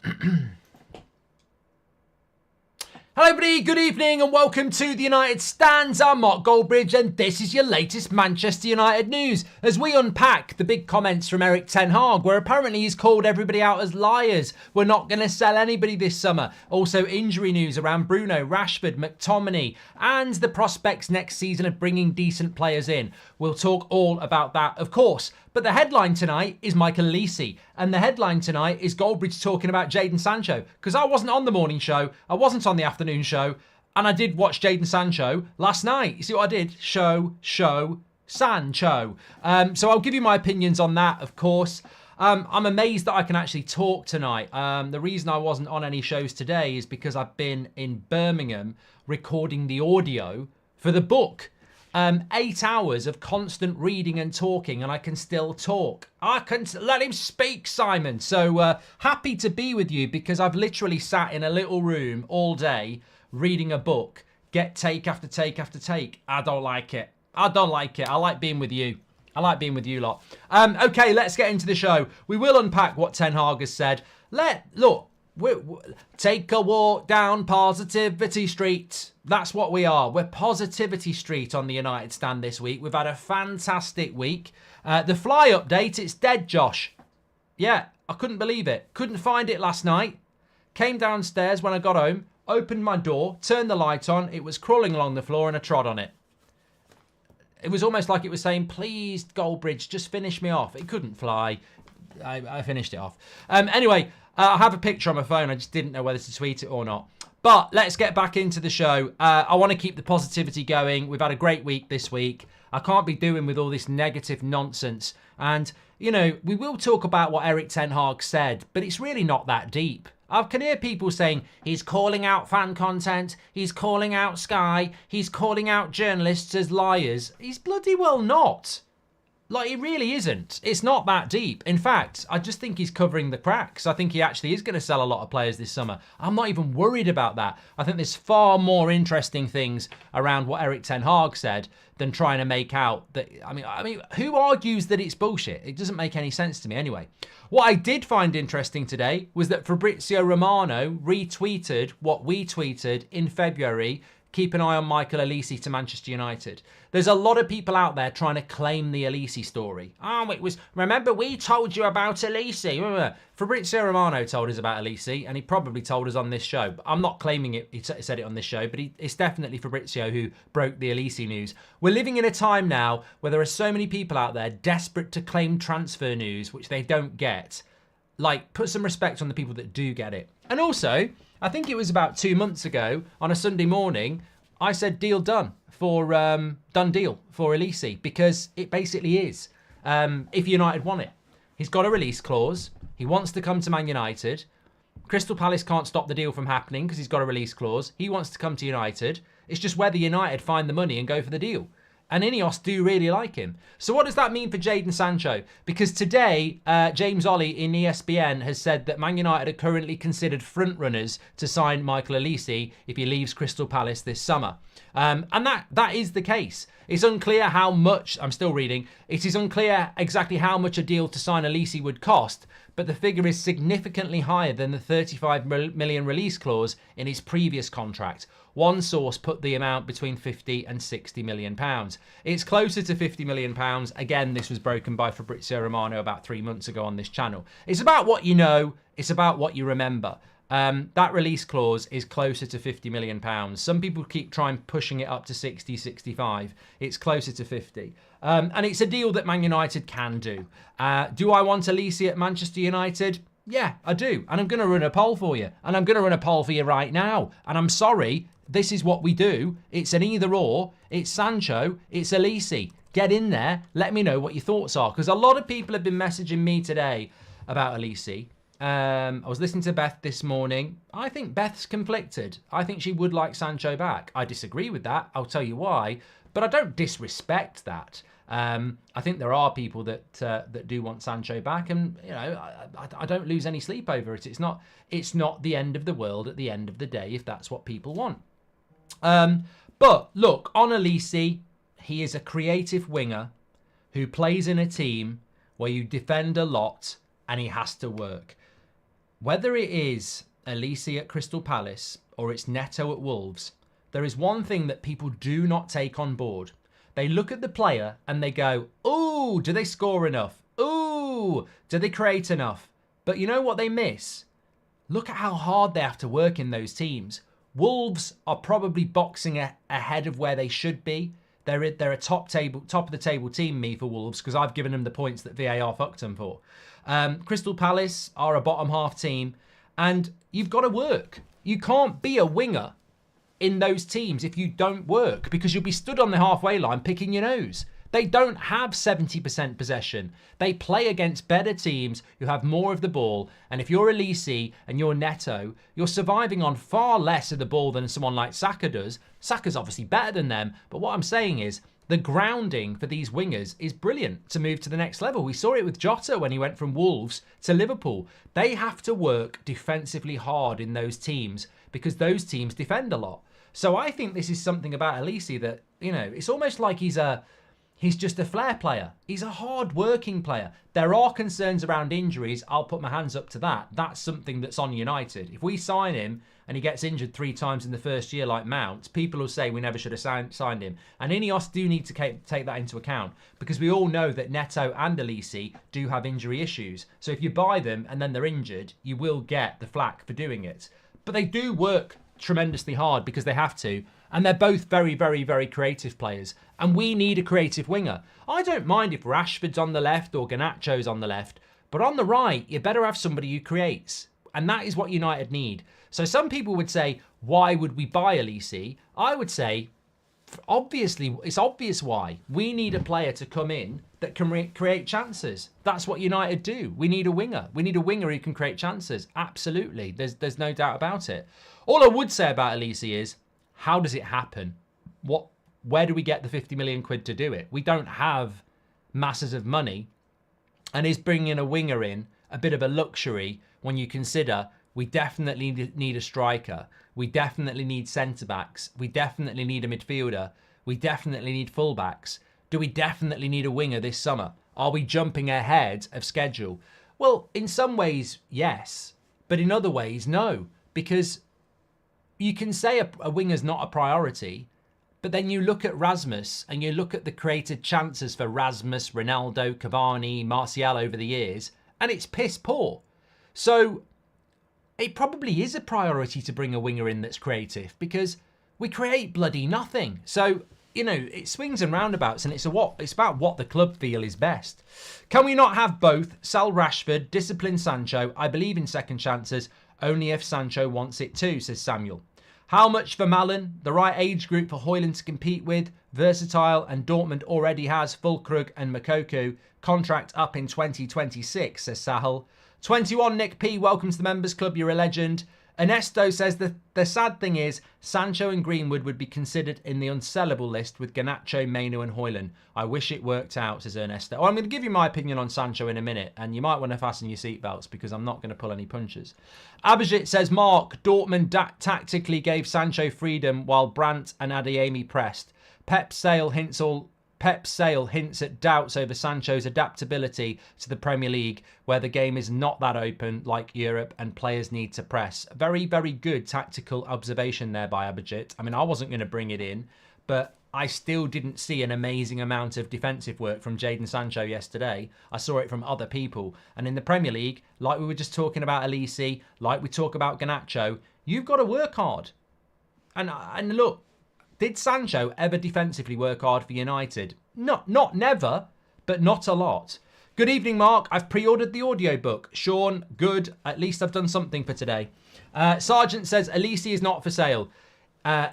Hello everybody, good evening and welcome to the United Stands. I'm Mark Goldbridge and this is your latest Manchester United news as we unpack the big comments from Erik ten Hag, where apparently he's called everybody out as liars. We're not going to sell anybody this summer. Also injury news around Bruno, Rashford, McTominay and the prospects next season of bringing decent players in. We'll talk all about that, of course. But the headline tonight is Michael Olise, and the headline tonight is Goldbridge talking about Jadon Sancho, because I wasn't on the morning show, I wasn't on the afternoon show, and I did watch Jadon Sancho last night. You see what I did? Show, Sancho. So I'll give you my opinions on that, of course. I'm amazed that I can actually talk tonight. The reason I wasn't on any shows today is because I've been in Birmingham recording the audio for the book. 8 hours of constant reading and talking, and I can still talk. I can let him speak, Simon. So happy to be with you because I've literally sat in a little room all day reading a book, get take after take after take. I don't like it. I don't like it. I like being with you. I like being with you lot. Okay, let's get into the show. We will unpack what Ten Hag has said. Look. Take a walk down Positivity Street. That's what we are. We're Positivity Street on the United Stand this week. We've had a fantastic week. The fly update, it's dead, Josh. Yeah, I couldn't believe it. Couldn't find it last night. Came downstairs when I got home, opened my door, turned the light on. It was crawling along the floor and I trod on it. It was almost like it was saying, please, Goldbridge, just finish me off. It couldn't fly. I finished it off. Anyway, I have a picture on my phone. I just didn't know whether to tweet it or not. But let's get back into the show. I want to keep the positivity going. We've had a great week this week. I can't be doing with all this negative nonsense. And, you know, we will talk about what Erik ten Hag said, but it's really not that deep. I can hear people saying he's calling out fan content, he's calling out Sky, he's calling out journalists as liars. He's bloody well not. Like, he really isn't. It's not that deep. In fact, I just think he's covering the cracks. I think he actually is going to sell a lot of players this summer. I'm not even worried about that. I think there's far more interesting things around what Erik ten Hag said than trying to make out that... I mean, who argues that it's bullshit? It doesn't make any sense to me anyway. What I did find interesting today was that Fabrizio Romano retweeted what we tweeted in February. Keep an eye on Michael Olise to Manchester United. There's a lot of people out there trying to claim the Olise story. Oh, it was, remember we told you about Olise. Fabrizio Romano told us about Olise, and he probably told us on this show. But I'm not claiming it, he said it on this show, but it's definitely Fabrizio who broke the Olise news. We're living in a time now where there are so many people out there desperate to claim transfer news, which they don't get. Like, put some respect on the people that do get it. And also, I think it was about 2 months ago on a Sunday morning, I said deal done for done deal for Olise, because it basically is. If United want it, he's got a release clause. He wants to come to Man United. Crystal Palace can't stop the deal from happening because he's got a release clause. He wants to come to United. It's just whether United find the money and go for the deal. And Ineos do really like him. So what does that mean for Jadon Sancho? Because today, James Ollie in ESPN has said that Man United are currently considered frontrunners to sign Michael Olise if he leaves Crystal Palace this summer. And that is the case. It's unclear how much, I'm still reading, it is unclear exactly how much a deal to sign Olise would cost, but the figure is significantly higher than the 35 million release clause in his previous contract. One source put the amount between 50 and 60 million pounds. It's closer to 50 million pounds. Again, this was broken by Fabrizio Romano about 3 months ago on this channel. It's about what you know. It's about what you remember. That release clause is closer to 50 million pounds. Some people keep trying pushing it up to 60, 65. It's closer to 50. And it's a deal that Man United can do. Do I want Olise at Manchester United? Yeah, I do. And I'm going to run a poll for you. And I'm going to run a poll for you right now. And I'm sorry, this is what we do. It's an either or. It's Sancho. It's Olise. Get in there. Let me know what your thoughts are. Because a lot of people have been messaging me today about Olise. I was listening to Beth this morning. I think Beth's conflicted. I think she would like Sancho back. I disagree with that. I'll tell you why. But I don't disrespect that. I think there are people that do want Sancho back, and you know, I don't lose any sleep over it. It's not the end of the world at the end of the day if that's what people want. But look, on Olise, he is a creative winger who plays in a team where you defend a lot and he has to work. Whether it is Olise at Crystal Palace or it's Neto at Wolves, there is one thing that people do not take on board. They look at the player and they go, ooh, do they score enough? Ooh, do they create enough? But you know what they miss? Look at how hard they have to work in those teams. Wolves are probably boxing ahead of where they should be. They're a top of the table team, me, for Wolves, because I've given them the points that VAR fucked them for. Crystal Palace are a bottom half team, and you've got to work. You can't be a winger in those teams if you don't work, because you'll be stood on the halfway line picking your nose. They don't have 70% possession. They play against better teams who have more of the ball. And if you're Olise and you're Neto, you're surviving on far less of the ball than someone like Saka does. Saka's obviously better than them. But what I'm saying is the grounding for these wingers is brilliant to move to the next level. We saw it with Jota when he went from Wolves to Liverpool. They have to work defensively hard in those teams because those teams defend a lot. So I think this is something about Olise that, you know, it's almost like he's just a flair player. He's a hard-working player. There are concerns around injuries. I'll put my hands up to that. That's something that's on United. If we sign him and he gets injured 3 times in the first year like Mount, people will say we never should have signed him. And Ineos do need to take that into account because we all know that Neto and Olise do have injury issues. So if you buy them and then they're injured, you will get the flack for doing it. But they do work tremendously hard because they have to. And they're both very, very, very creative players. And we need a creative winger. I don't mind if Rashford's on the left or Garnacho's on the left. But on the right, you better have somebody who creates. And that is what United need. So some people would say, why would we buy Olise? I would say, obviously, it's obvious why. We need a player to come in that can create chances. That's what United do. We need a winger. We need a winger who can create chances. Absolutely. There's no doubt about it. All I would say about Olise is, how does it happen? Where do we get the 50 million quid to do it? We don't have masses of money. And is bringing a winger in a bit of a luxury when you consider we definitely need a striker. We definitely need centre-backs. We definitely need a midfielder. We definitely need full-backs. Do we definitely need a winger this summer? Are we jumping ahead of schedule? Well, in some ways, yes. But in other ways, no. Because you can say a winger's not a priority, but then you look at Rasmus and you look at the created chances for Rasmus, Ronaldo, Cavani, Martial over the years, and it's piss poor. So it probably is a priority to bring a winger in that's creative because we create bloody nothing. So, you know, it swings and roundabouts and it's about what the club feel is best. Can we not have both? Sell Rashford, discipline Sancho. I believe in second chances only if Sancho wants it too, says Samuel. How much for Malen? The right age group for Højlund to compete with. Versatile, and Dortmund already has Fulkrug and Moukoko. Contract up in 2026, says Sahel. 21 Nick P, welcome to the Members Club. You're a legend. Ernesto says the sad thing is Sancho and Greenwood would be considered in the unsellable list with Garnacho, Mainu and Højlund. I wish it worked out, says Ernesto. Oh, I'm going to give you my opinion on Sancho in a minute, and you might want to fasten your seatbelts because I'm not going to pull any punches. Abhijit says, Mark, Dortmund tactically gave Sancho freedom while Brandt and Adeyemi pressed. Pep's sale hints at doubts over Sancho's adaptability to the Premier League, where the game is not that open like Europe and players need to press. Very, very good tactical observation there by Abhijit. I mean, I wasn't going to bring it in, but I still didn't see an amazing amount of defensive work from Jadon Sancho yesterday. I saw it from other people. And in the Premier League, like we were just talking about Olise, like we talk about Garnacho, you've got to work hard. And look, did Sancho ever defensively work hard for United? Not never, but not a lot. Good evening, Mark. I've pre-ordered the audiobook. Sean, good. At least I've done something for today. Sergeant says, Olise is not for sale.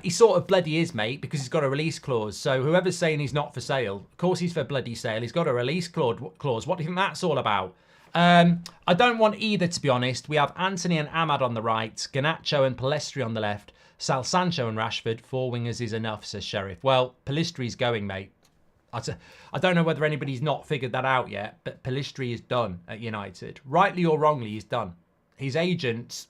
He sort of bloody is, mate, because he's got a release clause. So whoever's saying he's not for sale, of course he's for bloody sale. He's got a release clause. What do you think that's all about? I don't want either, to be honest. We have Anthony and Ahmad on the right, Garnacho and Pellistri on the left. Sal Sancho and Rashford. 4 wingers is enough, says Sheriff. Well, Pellistri's going, mate. I don't know whether anybody's not figured that out yet, but Pellistri is done at United. Rightly or wrongly, he's done. His agent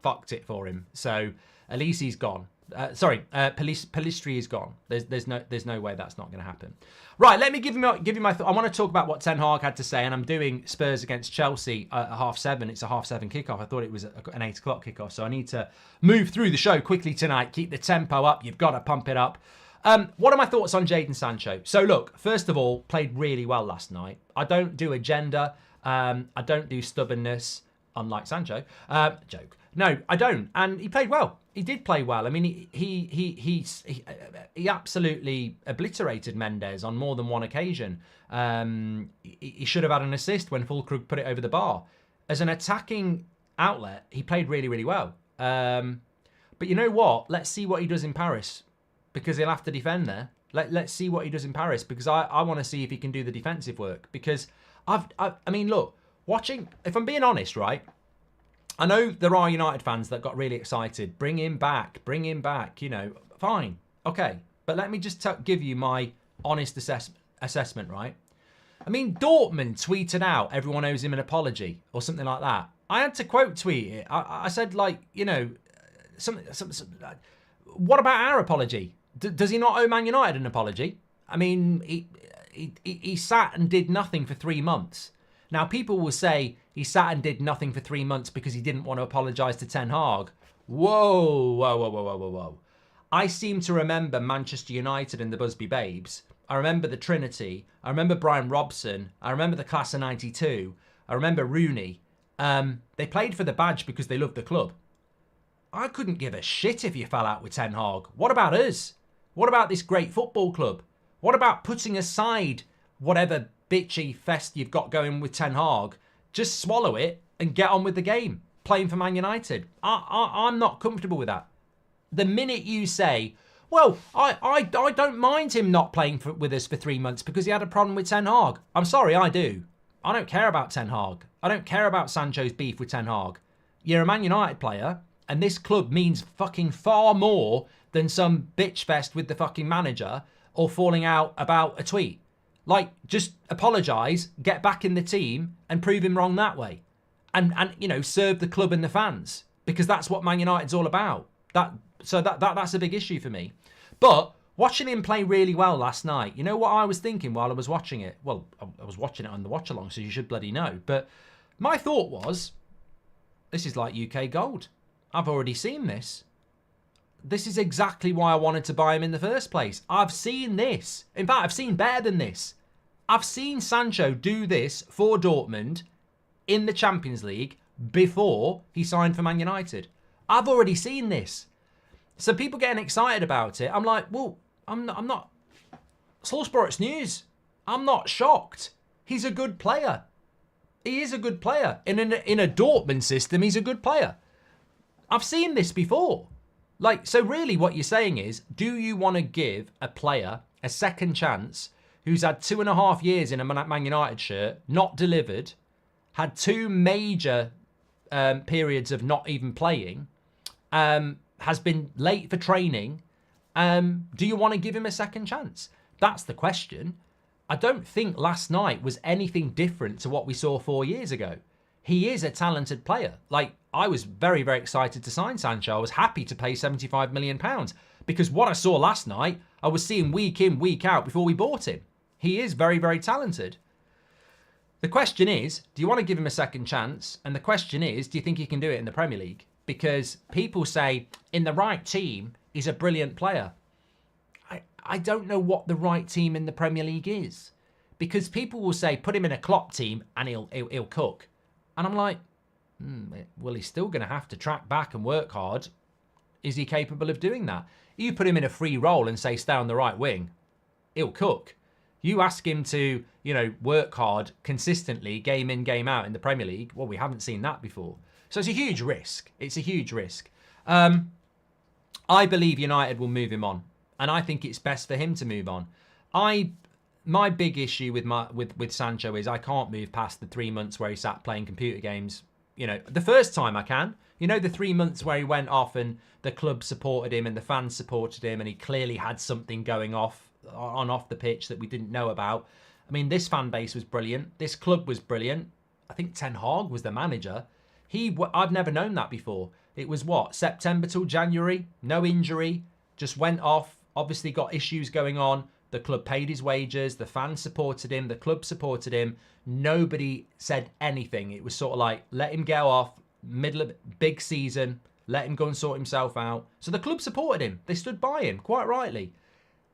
fucked it for him. So Olise's gone. Pellistri is gone. There's no way that's not going to happen. Right, let me give you my thought. I want to talk about what Ten Hag had to say, and I'm doing Spurs against Chelsea at 7:30. It's a 7:30 kickoff. I thought it was an 8 o'clock kickoff, so I need to move through the show quickly tonight. Keep the tempo up. You've got to pump it up. What are my thoughts on Jadon Sancho? So look, first of all, played really well last night. I don't do agenda. I don't do stubbornness, unlike Sancho. Joke. No, I don't. And he played well. He did play well. I mean, he absolutely obliterated Mendes on more than one occasion. He should have had an assist when Fulkrug put it over the bar. As an attacking outlet, he played really, really well. But you know what? Let's see what he does in Paris, because he'll have to defend there. Let's see what he does in Paris, because I want to see if he can do the defensive work. Because I mean, look, watching, if I'm being honest, right? I know there are United fans that got really excited. Bring him back, you know, fine. Okay, but let me just give you my honest assessment, right? I mean, Dortmund tweeted out, everyone owes him an apology, or something like that. I had to quote tweet it. I said, like, you know, what about our apology? Does he not owe Man United an apology? I mean, he sat and did nothing for 3 months. Now, people will say he sat and did nothing for 3 months because he didn't want to apologise to Ten Hag. Whoa. I seem to remember Manchester United and the Busby Babes. I remember the Trinity. I remember Brian Robson. I remember the class of 92. I remember Rooney. They played for the badge because they loved the club. I couldn't give a shit if you fell out with Ten Hag. What about us? What about this great football club? What about putting aside whatever bitchy fest you've got going with Ten Hag? Just swallow it and get on with the game, playing for Man United. I'm not comfortable with that. The minute you say, well, I don't mind him not playing with us for 3 months because he had a problem with Ten Hag. I'm sorry, I do. I don't care about Ten Hag. I don't care about Sancho's beef with Ten Hag. You're a Man United player, and this club means fucking far more than some bitch fest with the fucking manager or falling out about a tweet. Like, just apologise, get back in the team and prove him wrong that way. And you know, serve the club and the fans, because that's what Man United's all about. That's a big issue for me. But watching him play really well last night, you know what I was thinking while I was watching it? Well, I was watching it on the watch-along, so you should bloody know. But my thought was, this is like UK gold. I've already seen this. This is exactly why I wanted to buy him in the first place. I've seen this. In fact, I've seen better than this. I've seen Sancho do this for Dortmund in the Champions League before he signed for Man United. I've already seen this. So people getting excited about it, I'm like, well, I'm not. It's all sports news. I'm not shocked. He's a good player. He is a good player. In a Dortmund system, he's a good player. I've seen this before. Like, so really what you're saying is, do you want to give a player a second chance who's had 2.5 years in a Man United shirt, not delivered, had 2 major periods of not even playing, has been late for training? Do you want to give him a second chance? That's the question. I don't think last night was anything different to what we saw 4 years ago. He is a talented player. Like, I was very, very excited to sign Sancho. I was happy to pay £75 million because what I saw last night, I was seeing week in, week out before we bought him. He is very, very talented. The question is, do you want to give him a second chance? And the question is, do you think he can do it in the Premier League? Because people say, in the right team, he's a brilliant player. I don't know what the right team in the Premier League is. Because people will say, put him in a Klopp team and he'll cook. And I'm like, well, he's still going to have to track back and work hard. Is he capable of doing that? You put him in a free role and say, stay on the right wing, he'll cook. You ask him to, you know, work hard consistently, game in, game out in the Premier League. Well, we haven't seen that before. So it's a huge risk. It's a huge risk. I believe United will move him on. And I think it's best for him to move on. My big issue with Sancho is I can't move past the 3 months where he sat playing computer games. You know, the first time I can. You know, the 3 months where he went off and the club supported him and the fans supported him and he clearly had something going off the pitch that we didn't know about. I mean, this fan base was brilliant. This club was brilliant. I think Ten Hag was the manager. I've never known that before. It was what, September till January, no injury, just went off, obviously got issues going on. The club paid his wages, the fans supported him, the club supported him. Nobody said anything. It was sort of like, let him go off, middle of big season, let him go and sort himself out. So the club supported him. They stood by him, quite rightly.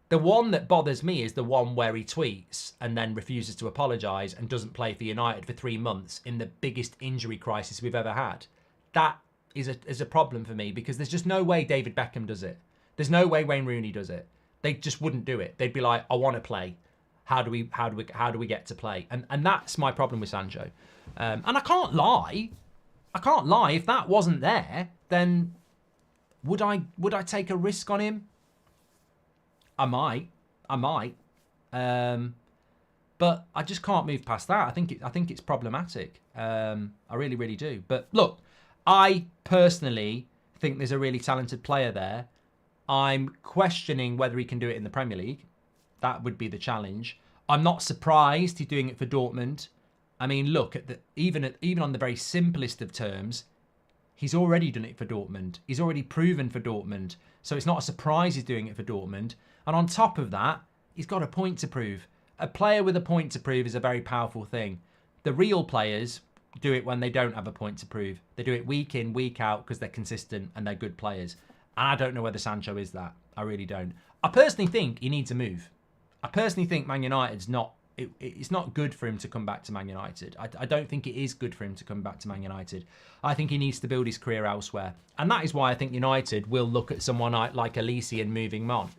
The one that bothers me is the one where he tweets and then refuses to apologise and doesn't play for United for 3 months in the biggest injury crisis we've ever had. That is a problem for me, because there's just no way David Beckham does it. There's no way Wayne Rooney does it. They just wouldn't do it. They'd be like, I want to play. How do we get to play? And that's my problem with Sancho. And I can't lie. If that wasn't there, then would I take a risk on him? I might. But I just can't move past that. I think it's problematic. I really, really do. But look, I personally think there's a really talented player there. I'm questioning whether he can do it in the Premier League. That would be the challenge. I'm not surprised he's doing it for Dortmund. I mean, look at even on the very simplest of terms, he's already done it for Dortmund. He's already proven for Dortmund. So it's not a surprise he's doing it for Dortmund. And on top of that, he's got a point to prove. A player with a point to prove is a very powerful thing. The real players do it when they don't have a point to prove. They do it week in, week out because they're consistent and they're good players. And I don't know whether Sancho is that. I really don't. I personally think he needs a move. I personally think Man United's not... It's not good for him to come back to Man United. I don't think it is good for him to come back to Man United. I think he needs to build his career elsewhere. And that is why I think United will look at someone like Olise and moving him on.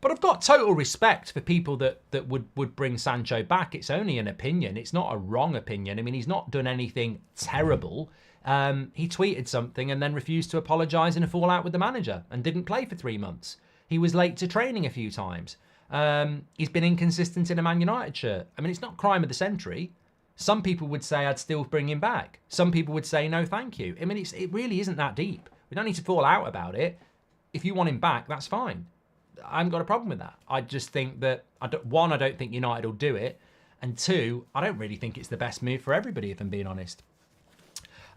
But I've got total respect for people that would bring Sancho back. It's only an opinion. It's not a wrong opinion. I mean, he's not done anything terrible. He tweeted something and then refused to apologise in a fallout with the manager and didn't play for 3 months. He was late to training a few times. He's been inconsistent in a Man United shirt. I mean, it's not crime of the century. Some people would say I'd still bring him back. Some people would say no, thank you. I mean, it really isn't that deep. We don't need to fall out about it. If you want him back, that's fine. I haven't got a problem with that. I just think that, one, I don't think United will do it. And two, I don't really think it's the best move for everybody, if I'm being honest.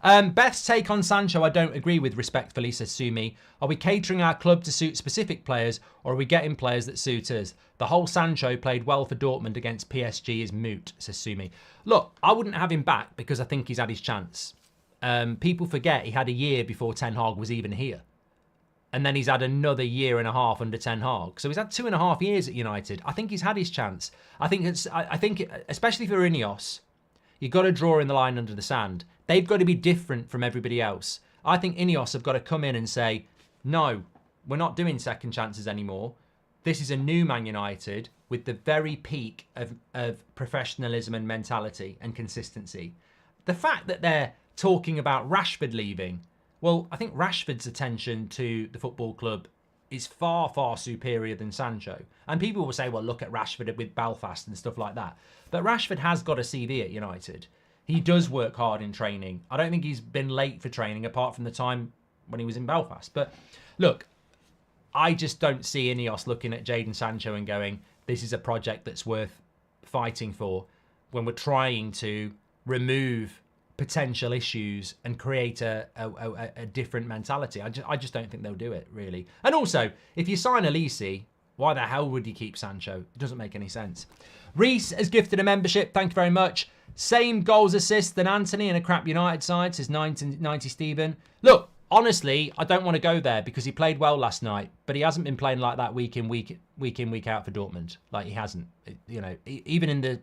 Beth's take on Sancho, I don't agree with, respectfully, says Sumi. Are we catering our club to suit specific players, or are we getting players that suit us? The whole Sancho played well for Dortmund against PSG is moot, says Sumi. Look, I wouldn't have him back because I think he's had his chance. People forget he had a year before Ten Hag was even here. And then he's had another year and a half under Ten Hag. So he's had 2.5 years at United. I think he's had his chance. I think especially for Ineos, you've got to draw in the line under the sand. They've got to be different from everybody else. I think Ineos have got to come in and say, no, we're not doing second chances anymore. This is a new Man United with the very peak of professionalism and mentality and consistency. The fact that they're talking about Rashford leaving, well, I think Rashford's attention to the football club is far, far superior than Sancho. And people will say, well, look at Rashford with Belfast and stuff like that. But Rashford has got a CV at United. He does work hard in training. I don't think he's been late for training apart from the time when he was in Belfast. But look, I just don't see Ineos looking at Jadon Sancho and going, this is a project that's worth fighting for, when we're trying to remove potential issues and create a different mentality. I just don't think they'll do it, really. And also, if you sign Olise, why the hell would you keep Sancho? It doesn't make any sense. Reese has gifted a membership. Thank you very much. Same goals assists than Anthony in a crap United side, says 90 Stephen. Look, honestly, I don't want to go there because he played well last night, but he hasn't been playing like that week in, week out for Dortmund. Like, he hasn't. You know, even in the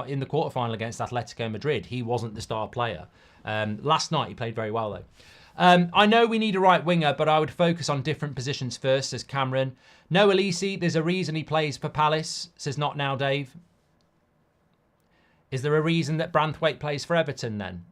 in the quarterfinal against Atletico Madrid, he wasn't the star player. Last night he played very well though. I know we need a right winger, but I would focus on different positions first, says Cameron. No Olise, there's a reason he plays for Palace, says Not Now Dave. Is there a reason that Branthwaite plays for Everton then?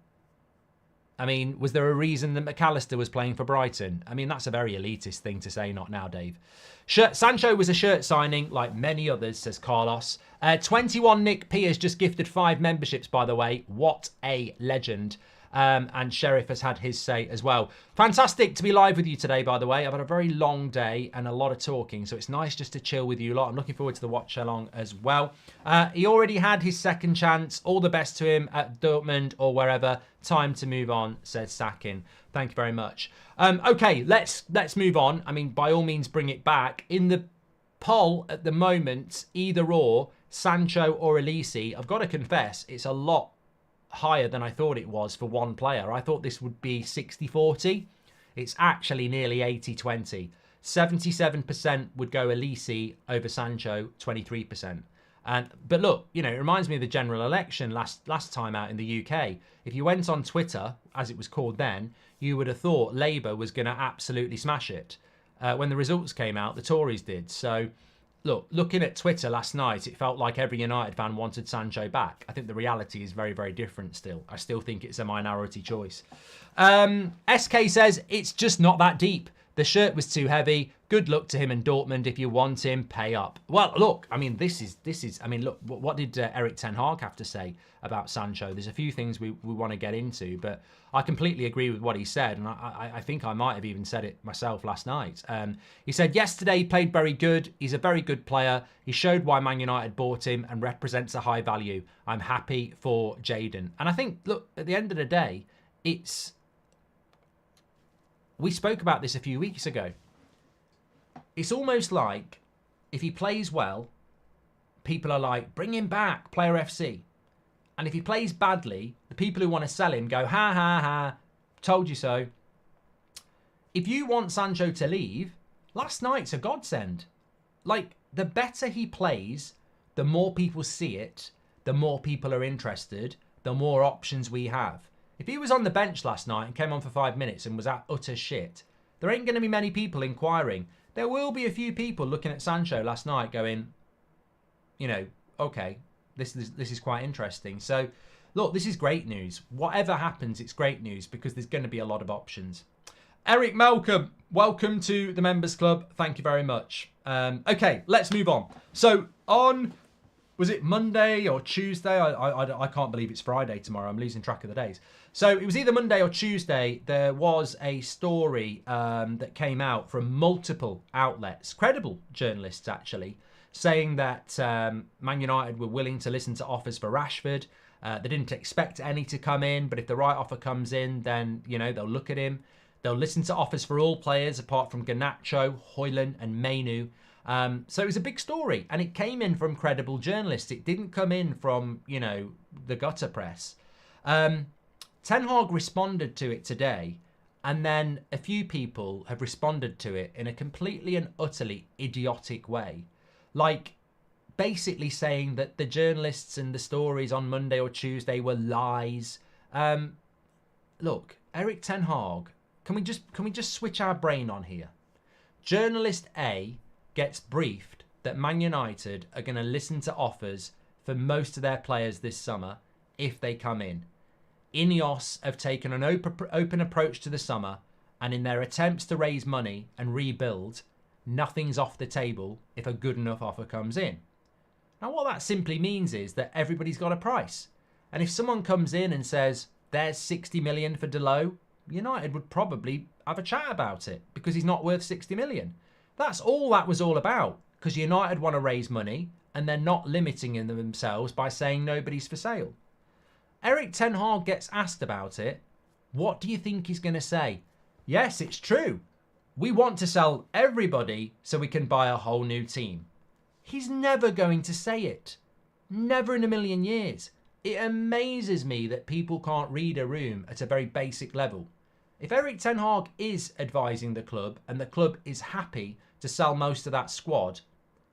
I mean, was there a reason that McAllister was playing for Brighton? I mean, that's a very elitist thing to say, Not Now, Dave. Sancho was a shirt signing, like many others, says Carlos. 21 Nick P has just gifted 5 memberships, by the way. What a legend. And Sheriff has had his say as well. Fantastic to be live with you today, by the way. I've had a very long day and a lot of talking, so it's nice just to chill with you lot. I'm looking forward to the watch along as well. He already had his second chance. All the best to him at Dortmund or wherever. Time to move on, says Sakin. Thank you very much. Okay, let's move on. I mean, by all means, bring it back. In the poll at the moment, either or, Sancho or Olise, I've got to confess, it's a lot higher than I thought it was for one player. I thought this would be 60-40. It's actually nearly 80-20. 77% would go Olise over Sancho, 23%. But look, you know, it reminds me of the general election last time out in the UK. If you went on Twitter, as it was called then, you would have thought Labour was going to absolutely smash it. When the results came out, the Tories did. So look, looking at Twitter last night, it felt like every United fan wanted Sancho back. I think the reality is very, very different still. I still think it's a minority choice. SK says, it's just not that deep. The shirt was too heavy. Good luck to him in Dortmund. If you want him, pay up. Well, look, I mean, this is. I mean, look, what did Erik ten Hag have to say about Sancho? There's a few things we want to get into, but I completely agree with what he said, and I think I might have even said it myself last night. He said, yesterday he played very good. He's a very good player. He showed why Man United bought him and represents a high value. I'm happy for Jadon. And I think, look, at the end of the day, it's... We spoke about this a few weeks ago. It's almost like if he plays well, people are like, bring him back, Player FC. And if he plays badly, the people who want to sell him go, ha, ha, ha, told you so. If you want Sancho to leave, last night's a godsend. Like, the better he plays, the more people see it, the more people are interested, the more options we have. If he was on the bench last night and came on for 5 minutes and was at utter shit, there ain't going to be many people inquiring. There will be a few people looking at Sancho last night going, you know, okay, this is quite interesting. So, look, this is great news. Whatever happens, it's great news because there's going to be a lot of options. Eric Malcolm, welcome to the Members Club. Thank you very much. Okay, let's move on. So, on... Was it Monday or Tuesday? I can't believe it's Friday tomorrow. I'm losing track of the days. So it was either Monday or Tuesday. There was a story that came out from multiple outlets, credible journalists actually, saying that Man United were willing to listen to offers for Rashford. They didn't expect any to come in, but if the right offer comes in, then, you know, they'll look at him. They'll listen to offers for all players apart from Garnacho, Højlund and Mainu. So it was a big story, and it came in from credible journalists. It didn't come in from, you know, the gutter press. Ten Hag responded to it today, and then a few people have responded to it in a completely and utterly idiotic way. Like, basically saying that the journalists and the stories on Monday or Tuesday were lies. Look, Erik ten Hag, can we just switch our brain on here? Journalist A gets briefed that Man United are going to listen to offers for most of their players this summer if they come in. Ineos have taken an open approach to the summer, and in their attempts to raise money and rebuild, nothing's off the table if a good enough offer comes in. Now, what that simply means is that everybody's got a price. And if someone comes in and says, there's 60 million for Delo, United would probably have a chat about it because he's not worth 60 million. That's all that was all about, because United want to raise money and they're not limiting in themselves by saying nobody's for sale. Erik ten Hag gets asked about it. What do you think he's going to say? Yes, it's true. We want to sell everybody so we can buy a whole new team. He's never going to say it. Never in a million years. It amazes me that people can't read a room at a very basic level. If Erik ten Hag is advising the club and the club is happy to sell most of that squad,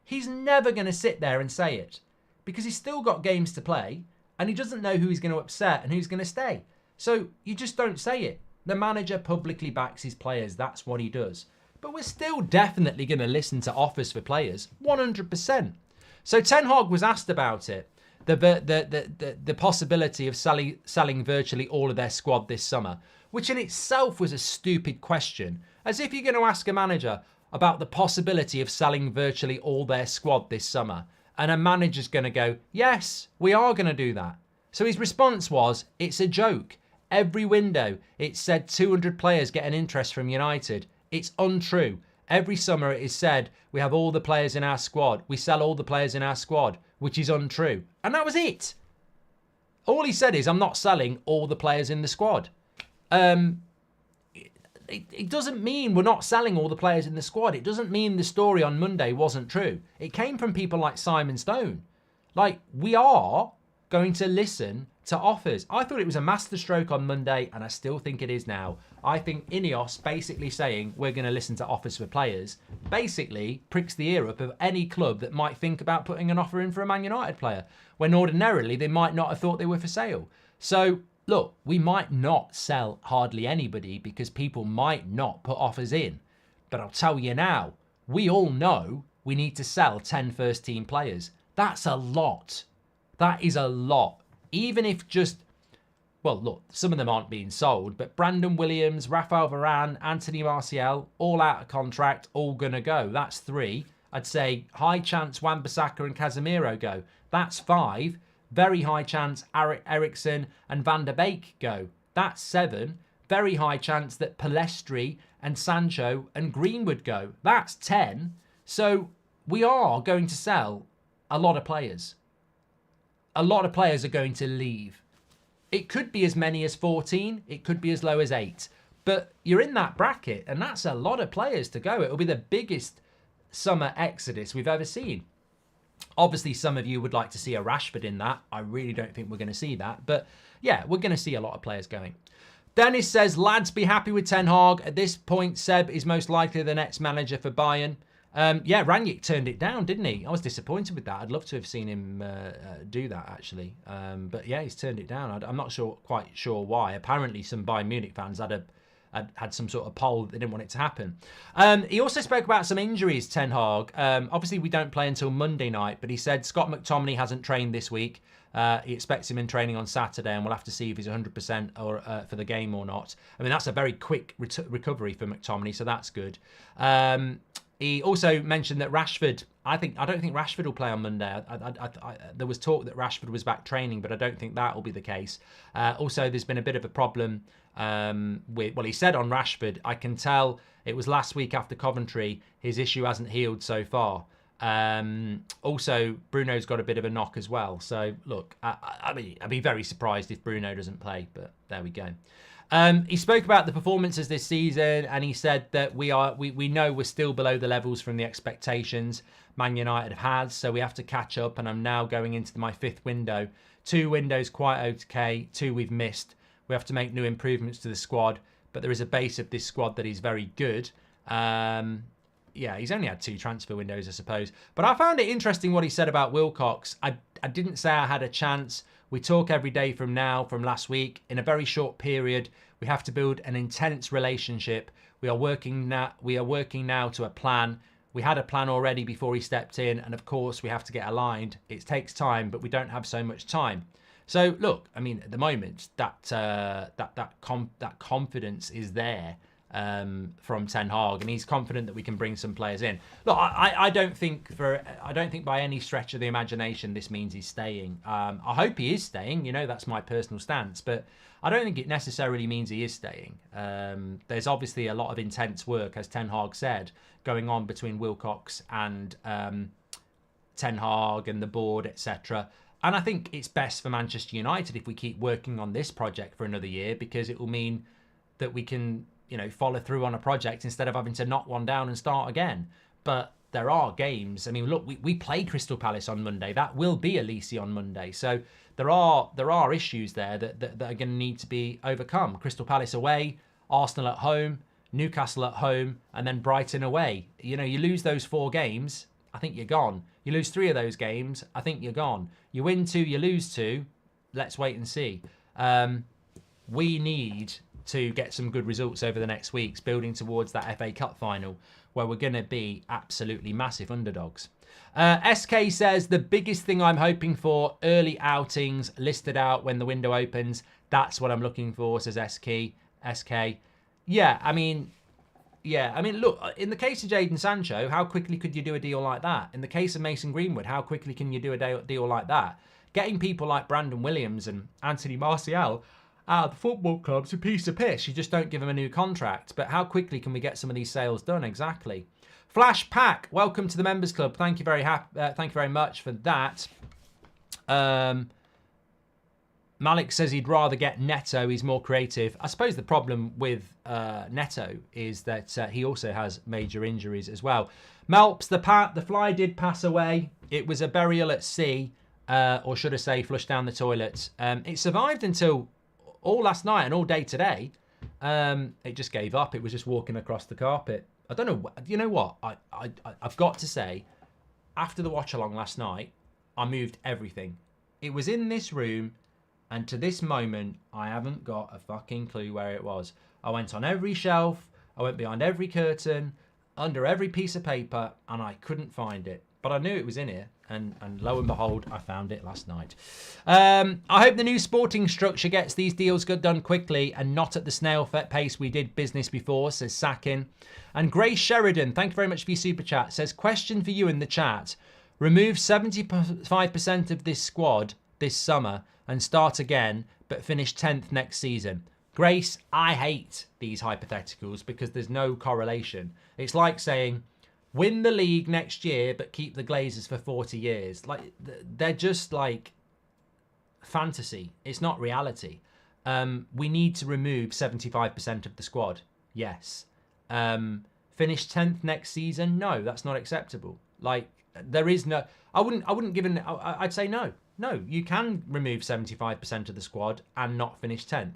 he's never going to sit there and say it because he's still got games to play and he doesn't know who he's going to upset and who's going to stay. So you just don't say it. The manager publicly backs his players. That's what he does. But we're still definitely going to listen to offers for players, 100%. So Ten Hag was asked about it, the possibility of selling virtually all of their squad this summer, which in itself was a stupid question. As if you're going to ask a manager about the possibility of selling virtually all their squad this summer, and a manager's going to go, yes, we are going to do that. So his response was, it's a joke. Every window, it said 200 players get an interest from United. It's untrue. Every summer it is said we have all the players in our squad. We sell all the players in our squad, which is untrue. And that was it. All he said is, I'm not selling all the players in the squad. It doesn't mean we're not selling all the players in the squad. It doesn't mean the story on Monday wasn't true. It came from people like Simon Stone. Like, we are going to listen to offers. I thought it was a masterstroke on Monday, and I still think it is now. I think Ineos basically saying we're going to listen to offers for players basically pricks the ear up of any club that might think about putting an offer in for a Man United player, when ordinarily they might not have thought they were for sale. So, look, we might not sell hardly anybody because people might not put offers in. But I'll tell you now, we all know we need to sell 10 first-team players. That's a lot. That is a lot. Even if just, well, look, some of them aren't being sold, but Brandon Williams, Rafael Varane, Anthony Martial, all out of contract, all going to go. That's 3. I'd say high chance Wan-Bissaka and Casemiro go. That's 5. Very high chance Eriksen and Van der Beek go. That's 7. Very high chance that Palestri and Sancho and Greenwood go. That's 10. So we are going to sell a lot of players. A lot of players are going to leave. It could be as many as 14. It could be as low as 8. But you're in that bracket, and that's a lot of players to go. It'll be the biggest summer exodus we've ever seen. Obviously, some of you would like to see a Rashford in that. I really don't think we're going to see that. But yeah, we're going to see a lot of players going. Dennis says, lads, be happy with Ten Hag. At this point, Seb is most likely the next manager for Bayern. Yeah, Rangnick turned it down, didn't he? I was disappointed with that. I'd love to have seen him do that, actually. But yeah, he's turned it down. I'm not quite sure why. Apparently, some Bayern Munich fans had some sort of poll that they didn't want it to happen. He also spoke about some injuries, Ten Hag. Obviously, we don't play until Monday night, but he said Scott McTominay hasn't trained this week. He expects him in training on Saturday, and we'll have to see if he's 100% or for the game or not. I mean, that's a very quick recovery for McTominay, so that's good. He also mentioned that Rashford, I don't think Rashford will play on Monday. There was talk that Rashford was back training, but I don't think that will be the case. Also, there's been a bit of a problem he said on Rashford, I can tell it was last week after Coventry, his issue hasn't healed so far. Also, Bruno's got a bit of a knock as well. So, look, I'd be very surprised if Bruno doesn't play, but there we go. He spoke about the performances this season, and he said that we know we're still below the levels from the expectations Man United have had, so we have to catch up, and I'm now going into my 5th window. 2 windows quite okay, 2 we've missed. We have to make new improvements to the squad, but there is a base of this squad that is very good. Yeah, he's only had 2 transfer windows, I suppose. But I found it interesting what he said about Wilcox. I didn't say I had a chance. We talk every day from last week. In a very short period, we have to build an intense relationship. We are working now to a plan. We had a plan already before he stepped in, and of course we have to get aligned. It takes time, but we don't have so much time. So look, I mean, at the moment, that confidence is there from Ten Hag, and he's confident that we can bring some players in. Look, I don't think by any stretch of the imagination this means he's staying. I hope he is staying. You know, that's my personal stance, but I don't think it necessarily means he is staying. There's obviously a lot of intense work, as Ten Hag said, going on between Wilcox and Ten Hag and the board, etc. And I think it's best for Manchester United if we keep working on this project for another year, because it will mean that we can, you know, follow through on a project instead of having to knock one down and start again. But there are games. I mean, look, we play Crystal Palace on Monday. That will be Olise on Monday. So there are issues there that are going to need to be overcome. Crystal Palace away, Arsenal at home, Newcastle at home, and then Brighton away. You know, you lose those 4 games, I think you're gone. You lose 3 of those games, I think you're gone. You win 2, you lose 2. Let's wait and see. We need to get some good results over the next weeks, building towards that FA Cup final, where we're going to be absolutely massive underdogs. SK says, the biggest thing I'm hoping for, early outings listed out when the window opens. That's what I'm looking for, says SK. Yeah, I mean, look, in the case of Jadon Sancho, how quickly could you do a deal like that? In the case of Mason Greenwood, how quickly can you do a deal like that? Getting people like Brandon Williams and Anthony Martial, the football club's a piece of piss. You just don't give them a new contract. But how quickly can we get some of these sales done? Exactly. Flash Pack, welcome to the members club. Thank you thank you very much for that. Malik says he'd rather get Neto. He's more creative. I suppose the problem with Neto is that he also has major injuries as well. Melps, the fly did pass away. It was a burial at sea, or should I say, flushed down the toilet. It survived until all last night and all day today. It just gave up. It was just walking across the carpet. I don't know. You know what? I've got to say, after the watch along last night, I moved everything. It was in this room, and to this moment, I haven't got a fucking clue where it was. I went on every shelf. I went behind every curtain, under every piece of paper, and I couldn't find it. But I knew it was in here, and lo and behold, I found it last night. I hope the new sporting structure gets these deals done quickly and not at the snail pace we did business before, says Sakin. And Grace Sheridan, thank you very much for your super chat, says, question for you in the chat. Remove 75% of this squad this summer and start again, but finish 10th next season. Grace, I hate these hypotheticals because there's no correlation. It's like saying, win the league next year, but keep the Glazers for 40 years. Like, they're just like fantasy. It's not reality. We need to remove 75% of the squad. Yes. Finish 10th next season? No, that's not acceptable. Like, there is no... I wouldn't give an... I'd say no. No, you can remove 75% of the squad and not finish 10th.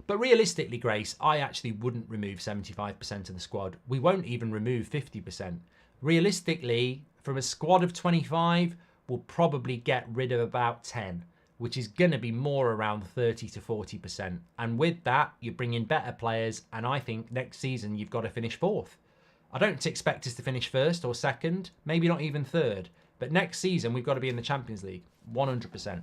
But realistically, Grace, I actually wouldn't remove 75% of the squad. We won't even remove 50%. Realistically, from a squad of 25, we'll probably get rid of about 10, which is going to be more around 30 to 40%. And with that, you bring in better players, and I think next season you've got to finish 4th. I don't expect us to finish 1st or 2nd, maybe not even 3rd. But next season, we've got to be in the Champions League, 100%.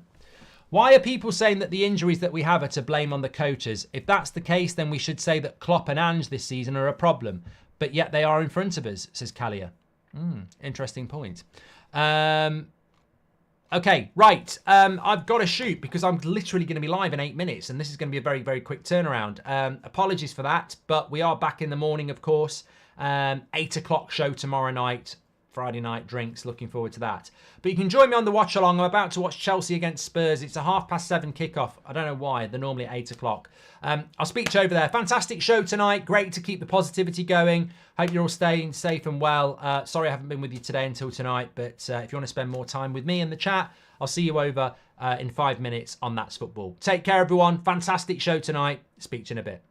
Why are people saying that the injuries that we have are to blame on the coaches? If that's the case, then we should say that Klopp and Ange this season are a problem. But yet they are in front of us, says Kalia. Interesting point. Okay, right. I've got to shoot because I'm literally going to be live in 8 minutes. And this is going to be a very, very quick turnaround. Apologies for that. But we are back in the morning, of course. 8 o'clock show tomorrow night. Friday night drinks, looking forward to that. But you can join me on the watch along. I'm about to watch Chelsea against Spurs. It's a 7:30 kickoff. I don't know why. They're normally at 8 o'clock. I'll speak to you over there. Fantastic show tonight. Great to keep the positivity going. Hope you're all staying safe and well. Sorry I haven't been with you today until tonight, but if you want to spend more time with me in the chat, I'll see you over in 5 minutes on That's Football. Take care, everyone. Fantastic show tonight. Speak to you in a bit.